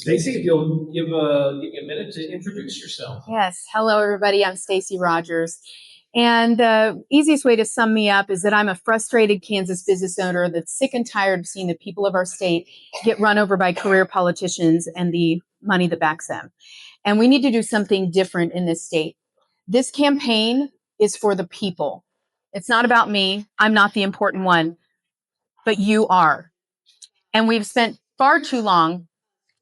Stacey, if you'll give me a minute to introduce yourself. Yes. Hello, everybody. I'm Stacey Rogers. And the easiest way to sum me up is that I'm a frustrated Kansas business owner that's sick and tired of seeing the people of our state get run over by career politicians and the money that backs them. And we need to do something different in this state. This campaign is for the people. It's not about me. I'm not the important one, but you are. And we've spent far too long,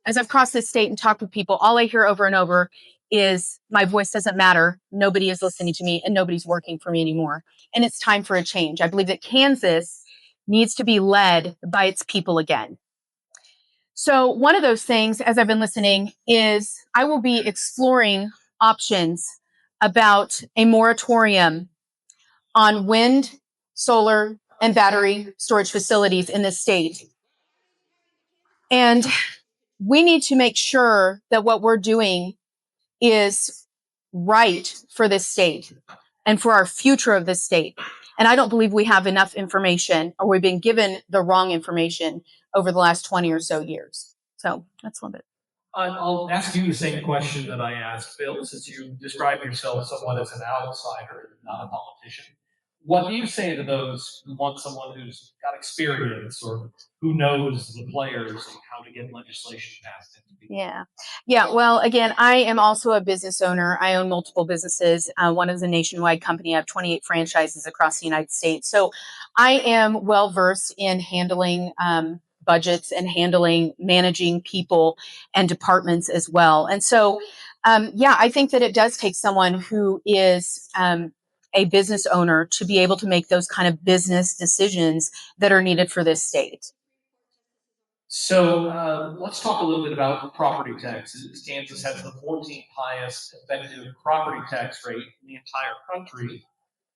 as I've crossed this state and talked with people, all I hear over and over is my voice doesn't matter. Nobody is listening to me and nobody's working for me anymore. And it's time for a change. I believe that Kansas needs to be led by its people again. So one of those things, as I've been listening, is I will be exploring options about a moratorium on wind, solar, and battery storage facilities in this state. And we need to make sure that what we're doing is right for this state and for our future of this state. And I don't believe we have enough information, or we've been given the wrong information over the last 20 or so years. So that's a little bit. I'll ask you the same question that I asked Bill, since you describe yourself somewhat as an outsider, not a politician. What do you say to those who want someone who's got experience or who knows the players and how to get legislation passed? Yeah. Well, again, I am also a business owner. I own multiple businesses. One is a nationwide company. I have 28 franchises across the United States. So I am well versed in handling budgets and managing people and departments as well. And so, I think that it does take someone who is a business owner to be able to make those kind of business decisions that are needed for this state. So let's talk a little bit about property taxes. Kansas has the 14th highest effective property tax rate in the entire country.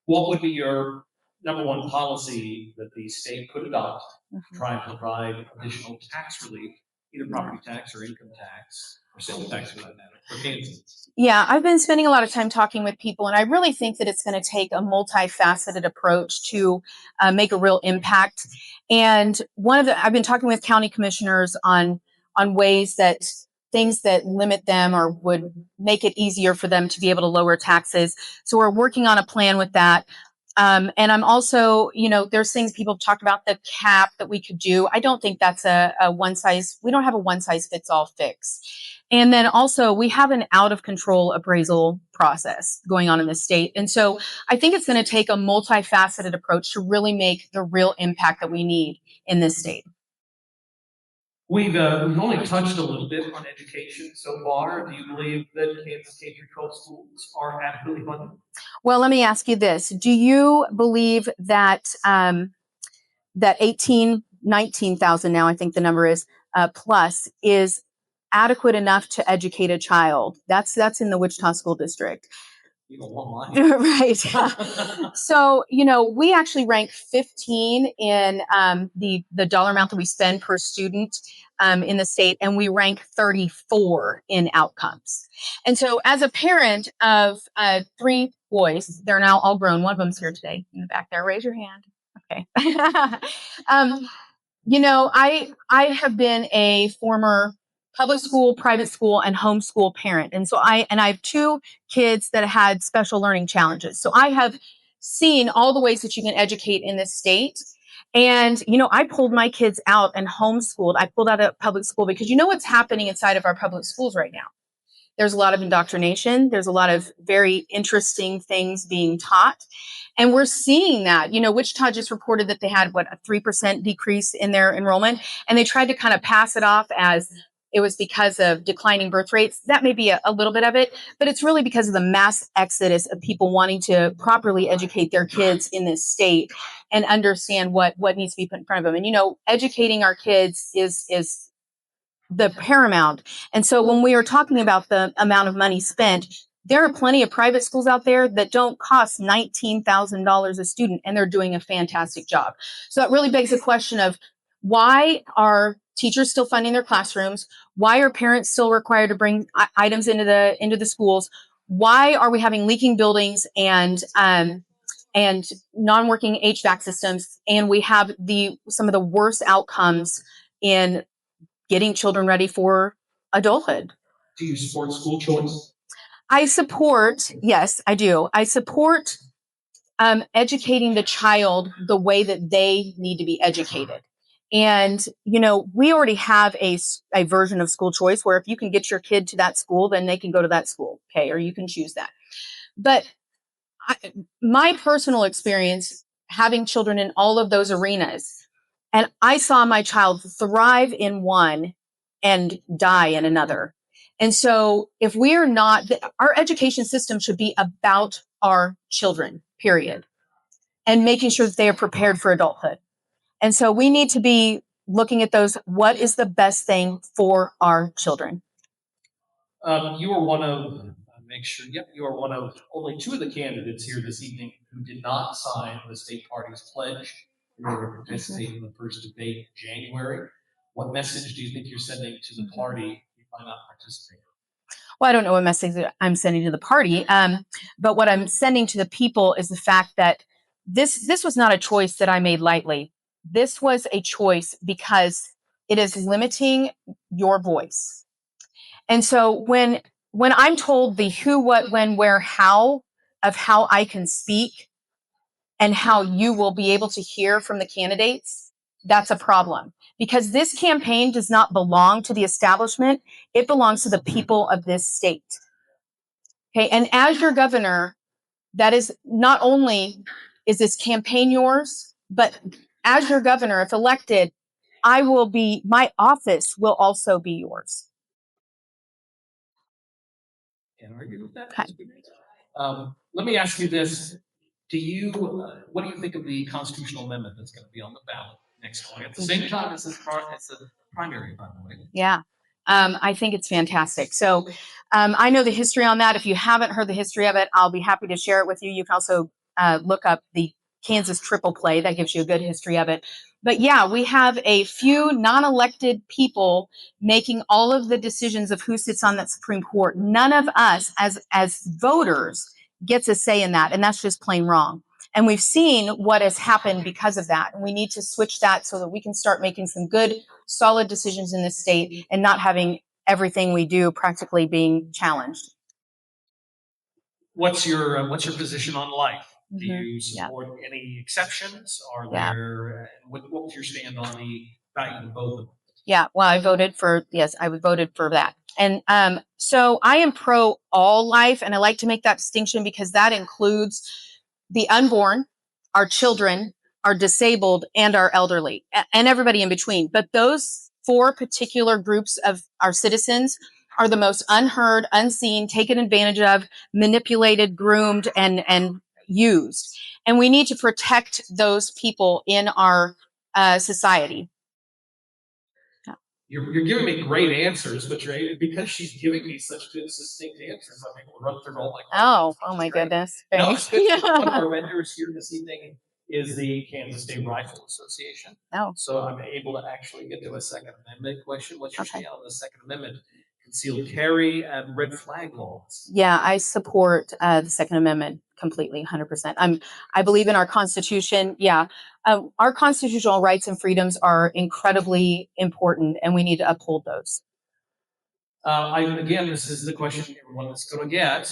What would be your number one policy that the state could adopt to try and provide additional tax relief, either property tax or income tax or sales tax for that matter, for Kansas? Yeah, I've been spending a lot of time talking with people, and I really think that it's going to take a multifaceted approach to make a real impact. And I've been talking with county commissioners on ways that things that limit them or would make it easier for them to be able to lower taxes. So we're working on a plan with that. And I'm also, there's things people have talked about, the cap that we could do. I don't think that's we don't have a one size fits all fix. And then also we have an out of control appraisal process going on in the state. And so I think it's going to take a multifaceted approach to really make the real impact that we need in this state. We've only touched a little bit on education so far. Do you believe that Kansas K-12 schools are adequately funded? Well, let me ask you this. Do you believe that that 19,000 now, I think the number is, plus is adequate enough to educate a child? That's in the Wichita School District. Right. So, we actually rank 15 in the dollar amount that we spend per student in the state, and we rank 34 in outcomes. And so as a parent of 3 boys, they're now all grown. One of them's here today in the back there. Raise your hand. Okay. I have been a former public school, private school, and homeschool parent. And so I have 2 kids that had special learning challenges. So I have seen all the ways that you can educate in this state. And, I pulled my kids out and homeschooled. I pulled out of public school because what's happening inside of our public schools right now? There's a lot of indoctrination. There's a lot of very interesting things being taught. And we're seeing that. Wichita just reported that they had, a 3% decrease in their enrollment. And they tried to kind of pass it off as it was because of declining birth rates. That may be a little bit of it, but it's really because of the mass exodus of people wanting to properly educate their kids in this state and understand what needs to be put in front of them. And, educating our kids is the paramount. And so when we are talking about the amount of money spent, there are plenty of private schools out there that don't cost $19,000 a student, and they're doing a fantastic job. So that really begs the question of, why are teachers still funding their classrooms? Why are parents still required to bring items into the schools? Why are we having leaking buildings and non-working HVAC systems? And we have some of the worst outcomes in getting children ready for adulthood. Do you support school choice? Yes, I do. I support educating the child the way that they need to be educated. And, we already have a version of school choice where if you can get your kid to that school, then they can go to that school. Okay. Or you can choose that. But I, my personal experience having children in all of those arenas, and I saw my child thrive in one and die in another. And so if we are not, our education system should be about our children, period, and making sure that they are prepared for adulthood. And so we need to be looking at those. What is the best thing for our children? You are one of, make sure, yep, you are one of only two of the candidates here this evening who did not sign the state party's pledge in order to participate in the first debate in January. What message do you think you're sending to the party by not participating? Well, I don't know what message I'm sending to the party, but what I'm sending to the people is the fact that this was not a choice that I made lightly. This was a choice because it is limiting your voice. And so when I'm told the who, what, when, where, how of how I can speak and how you will be able to hear from the candidates, that's a problem. Because this campaign does not belong to the establishment, it belongs to the people of this state. Okay, and as your governor, that is not only is this campaign yours, but as your governor, if elected, my office will also be yours. Can't argue with that. Okay. Let me ask you this: what do you think of the constitutional amendment that's going to be on the ballot next week? At the same time as the primary, by the way. Yeah. I think it's fantastic. So I know the history on that. If you haven't heard the history of it, I'll be happy to share it with you. You can also look up the Kansas triple play. That gives you a good history of it. But yeah, we have a few non-elected people making all of the decisions of who sits on that Supreme Court. None of us as voters gets a say in that. And that's just plain wrong. And we've seen what has happened because of that. And we need to switch that so that we can start making some good, solid decisions in this state and not having everything we do practically being challenged. What's your position on life? Do you support any exceptions? Are there? What was your stand on the value of both of them? Yeah, well, I voted for that. And so I am pro all life, and I like to make that distinction because that includes the unborn, our children, our disabled, and our elderly, and everybody in between. But those four particular groups of our citizens are the most unheard, unseen, taken advantage of, manipulated, groomed, and used. And we need to protect those people in our society. You're giving me great answers, but because she's giving me such good, succinct answers, I think we'll run through all my questions. Oh my goodness. No, it's good. One of our vendors here this evening is the Kansas State Rifle Association. Oh. So I'm able to actually get to a Second Amendment question. What's your stand on the Second Amendment? Concealed carry and red flag laws. Yeah, I support the Second Amendment completely, 100%. I believe in our Constitution. Yeah, our constitutional rights and freedoms are incredibly important, and we need to uphold those. Again, this is the question everyone is going to get.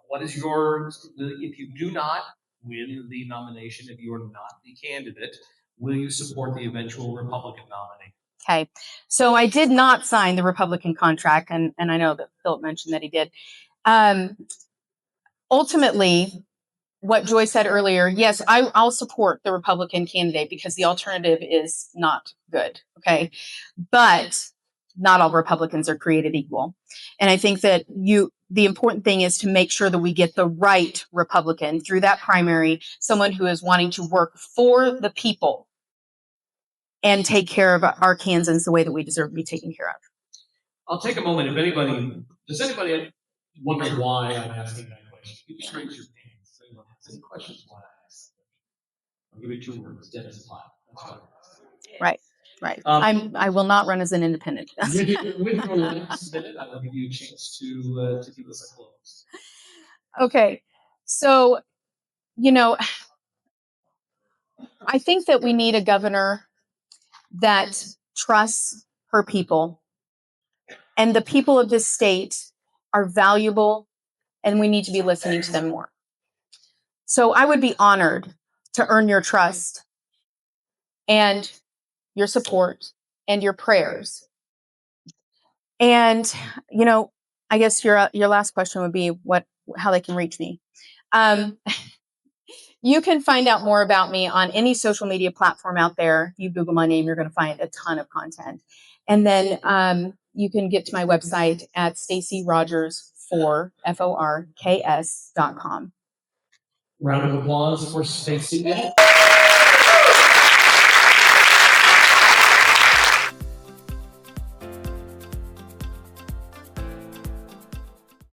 What is if you do not win the nomination, if you are not the candidate, will you support the eventual Republican nominee? Okay, so I did not sign the Republican contract, and I know that Philip mentioned that he did. Ultimately, what Joy said earlier, yes, I'll support the Republican candidate because the alternative is not good. Okay, but not all Republicans are created equal, and I think that the important thing is to make sure that we get the right Republican through that primary, someone who is wanting to work for the people and take care of our Kansans the way that we deserve to be taken care of. I'll take a moment. Does anybody wonder why I'm asking that question? You just raise your hand. So anyone has any questions why I asked that question? I'll give you 2 words. Dead as flat. Right. I will not run as an independent. With your last minute, I will give you a chance to give us a close. Okay. So, I think that we need a governor that trusts her people And the people of this state are valuable, and we need to be listening to them more. So I would be honored to earn your trust and your support and your prayers. And, you know, I guess your last question would be how they can reach me. You can find out more about me on any social media platform out there. If you Google my name, you're going to find a ton of content. And then you can get to my website at stacyrogers4forks.com. Round of applause for Stacy.